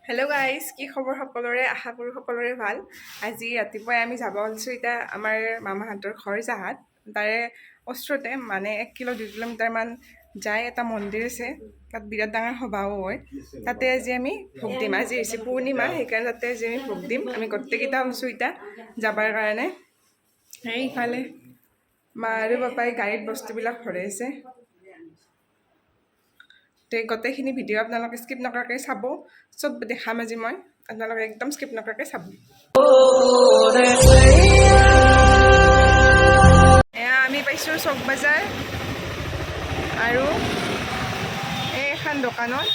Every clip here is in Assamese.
হেল্ল' গাইজ, কি খবৰ সকলোৰে? আশা কৰোঁ সকলোৰে ভাল। আজি ৰাতিপুৱাই আমি যাব ওলাইছোঁ এতিয়া আমাৰ মামাহঁতৰ ঘৰ জাহাত। তাৰে ওচৰতে মানে 1 কিলো 2 কিলোমিটাৰমান যায় এটা মন্দিৰ আছে, তাত বিৰাট ডাঙৰ সভাও হয়। তাতে আজি আমি ভোগ দিম। আজি হৈছে পূৰ্ণিমা, সেইকাৰণে তাতে আজি আমি ভোগ দিম। আমি গোটেইকেইটা ওলাইছোঁ এতিয়া যাবৰ কাৰণে। সেইফালে মা আৰু পাপাই গাড়ীত বস্তুবিলাক ভৰাই আছে। গোটেইখিনি ভিডিঅ' আপোনালোকে স্কিপ নকৰাকৈ চাব, চব দেখাম আজি মই, আপোনালোকে একদম স্কিপ নকৰাকৈ চাব। এয়া আমি পাইছোঁ চক বজাৰ আৰু এই এখন দোকানত।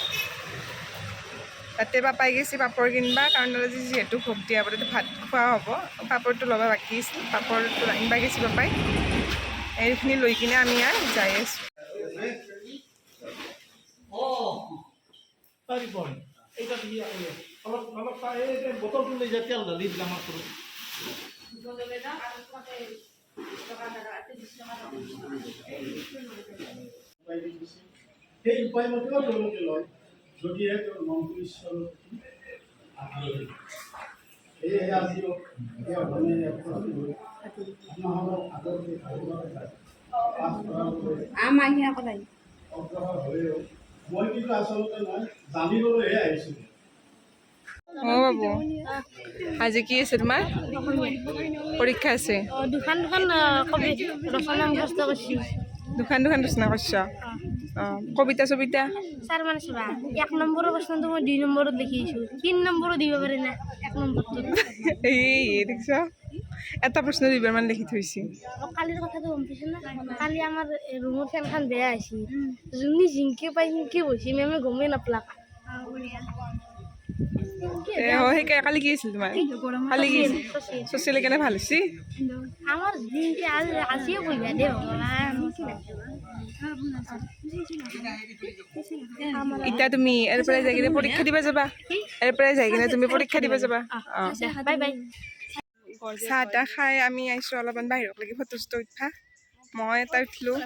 তাতে পাপাই গৈছে পাপৰ কিনবা, কাৰণ আজি যিহেতু ভোগ দিয়া বুলি ভাত খোৱা হ'ব, পাপৰটো ল'ব বাকী আছিল, পাপৰটো আনিব গৈছে পাপাই। এইখিনি লৈ কিনে আমি আৰু যাই আছোঁ। বটলটো লৈ যায় তেল ঢালি দিলে আমাক কৰোঁ সেই উপায় মতেও তেওঁলোকে লয় যদিহে তেওঁৰ মনটো ঈশ্বৰৰ সেয়েহে আজিও আপোনালোকক অগ্ৰসৰ হ'লেও মই কিন্তু আচলতে মই জানিবলৈহে আহিছিলোঁ। অঁ বাবু, আজি কি আছে তোমাৰ? পৰীক্ষা আছে? দুখান ৰচনা মুখস্থ কৰিছোঁ। দুখান ৰচনা কৰিছ? অঁ, কবিতা চবিতা? ছাৰ মানে চাবা, 1 নম্বৰৰ প্ৰশ্নটো মই 2 নম্বৰত লিখি আহিছোঁ, 3 নম্বৰো দিব পাৰে না 1 নম্বৰটো। এই দেখিছ, এটা প্ৰশ্ন 2বাৰমান লিখি থৈছে। কালিৰ কথাটো গম পাইছোঁ না? কালি আমাৰ ৰুমৰ ফেনখন বেয়া হৈছে, যোনে জিংকে পাই সিংকে হৈছে, মেমে গমেই নাপালাক। সেইকাৰণে কালি কি আছিল তোমাৰ? কালি কি আছিল? ছচিয়েল কেনে ভাল হৈছে? আমাৰ জিংকে আজিয়ে কৰিবা দে ভগৱান। এতিয়া তুমি ইয়াৰ পৰাই যাই কিনে পৰীক্ষা দিব যাবা? ইয়াৰ পৰাই যাই কিনে তুমি পৰীক্ষা দিব যাবা? অঁ, বাই বাই। চাহ তাহ খাই আমি আহিছোঁ অলপমান বাহিৰত লাগি ফটো চটো উঠবা। মই এটা উঠিলোঁ,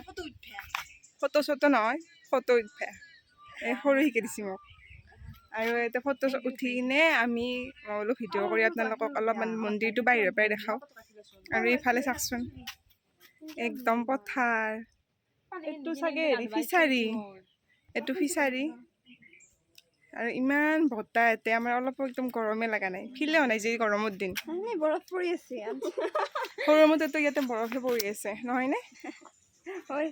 ফটো চটো নহয়, ফটো উঠবা। এই সৰু শিকাই দিছে মোক। আৰু এটা ফটো উঠি কিনে আমি মই বোলো ভিডিঅ' কৰি আপোনালোকক অলপমান মন্দিৰটো বাহিৰৰ পৰাই দেখাওঁ। আৰু এইফালে চাওকচোন, একদম পথাৰ। এইটো চাগে হেৰি ফিচাৰী, এইটো ফিচাৰী। আৰু ইমান বতাহ ইয়াতে, আমাৰ অলপো একদম গৰমে লগা নাই, ফিলে হোৱা নাই যে গৰমৰ দিন। বৰফ পৰি আছে সৰুৰ মতেতো ইয়াতে বৰফে পৰি আছে, নহয়নে? হয়।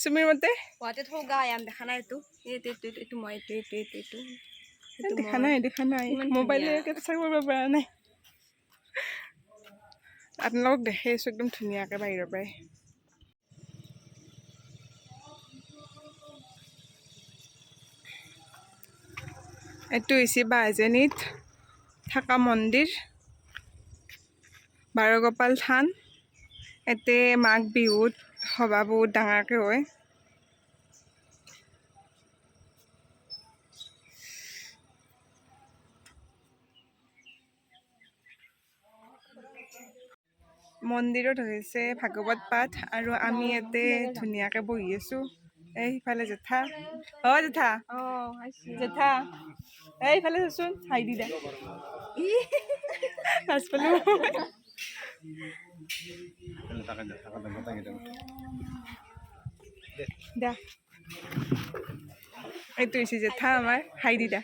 চুমিৰ মতে গুৱাহাটীত সৌ গা ইয়ান দেখা নাই এইটো এইটো মই এইটো দেখা নাই মোবাইলে কেপচাৰ কৰিব পৰা নাই। আপোনালোকক দেখাই আছোঁ একদম ধুনীয়াকৈ বাহিৰৰ পৰাই। এইটো হৈছে বাহজেনীত থকা মন্দিৰ, বাৰগোপাল থান। ইয়াতে মাঘ বিহুত সভা বহুত ডাঙৰকৈ হয়। মন্দিৰত হৈছে ভাগৱত পাঠ আৰু আমি ইয়াতে ধুনীয়াকৈ বহি আছোঁ। এইফালে জেঠা, অঁ জেঠা, জেঠা এইফালে চাচোন, হাই দি দে লাজ পালোঁ। দে এইটো হৈছে জেঠা আমাৰ, হাই দি দে,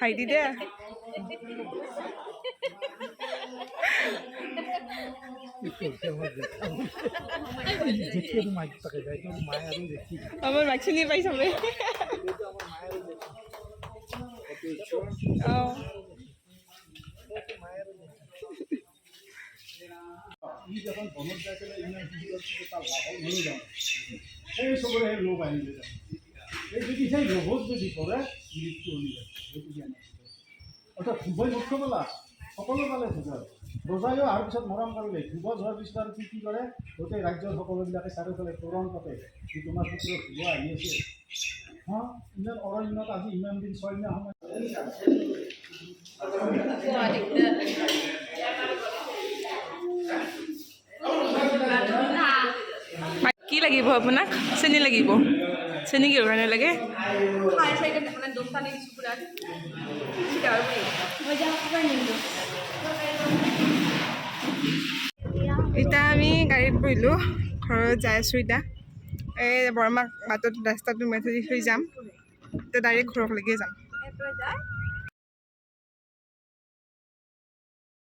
হাই দি দে। আমাৰ মাক চিনি পাই সবে। সেই চবৰে লোভ আহিলে এই যদি সেই লোভত যদি কৰে মৃত্যু অৰ্থাৎ ধুবই মুখ্য পালা সকলো পালে ধুবই ৰজাইও অহাৰ পিছত মৰম কৰিলে ধুব যোৱাৰ পিছত আৰু কি কৰে গোটেই ৰাজ্যৰ সকলোবিলাকে চাৰিওফালে তোৰণ পাতে যে তোমাৰ পুত্ৰ ধুব আহি আছে। হা ইমান অৰণ্যত আজি ইমান দিন 6 মাহ সময় কি লাগিব আপোনাক? চেনি লাগিব? চেনি কিহৰ কাৰণে লাগে খাই চাইকে দেখা নাই দোস্তা নে কিছু পুরা সেটা আর বলি মই যা খাবার নিলো এতিয়া আমি গাড়ীত বহিলোঁ ঘৰত যাই আছোঁ এতিয়া এই বৰমাক বাটত ৰাস্তাটো মেথি থৈ যাম এতিয়া ডাইৰেক্ট ঘৰলৈকে যাম এৰপৰে যায়